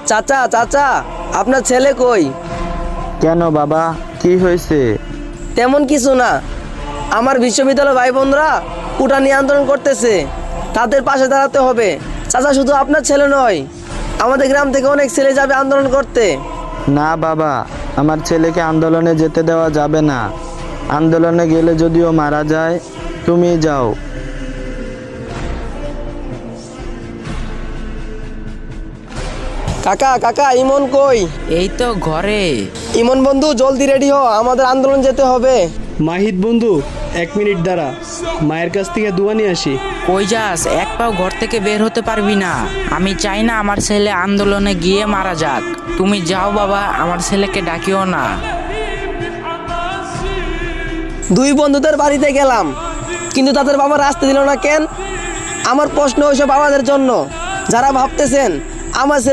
চাচা চাচা, আপনার ছেলে কই? কেন বাবা, কি হয়েছে? তেমন কিছু না, আমার বিশ্ববিদ্যালয় ভাই বোনরা কোটা নিয়ে আন্দোলন করতেছে, তাদের পাশে দাঁড়াতে হবে। চাচা, শুধু আপনার ছেলে নয়, আমাদের গ্রাম থেকে অনেক ছেলে যাবে আন্দোলন করতে। না বাবা, আমার ছেলেকে আন্দোলনে যেতে দেওয়া যাবে না। আন্দোলনে গেলে যদিও মারা যায়, তুমি যাও। কাকা কাকা, ইমন কই? এই তো ঘরে। ইমন বন্ধু, জলদি রেডি হও, আমাদের আন্দোলন যেতে হবে। মাহিত বন্ধু, 1 মিনিট দাঁড়া, মায়ের কাছ থেকে দোয়া নিয়ে আসি। কই যাস? এক পাও ঘর থেকে বের হতে পারবি না। আমি চাই না আমার ছেলে আন্দোলনে গিয়ে মারা যাক। তুমি যাও বাবা, আমার ছেলেকে ডাকিও না। দুই বন্ধুদের বাড়িতে গেলাম, কিন্তু তাদের বাবা আসতে দিল না কেন? আমার প্রশ্ন ওইসব বাবাদের জন্য যারা ভাবতেছেন আমার ছেলে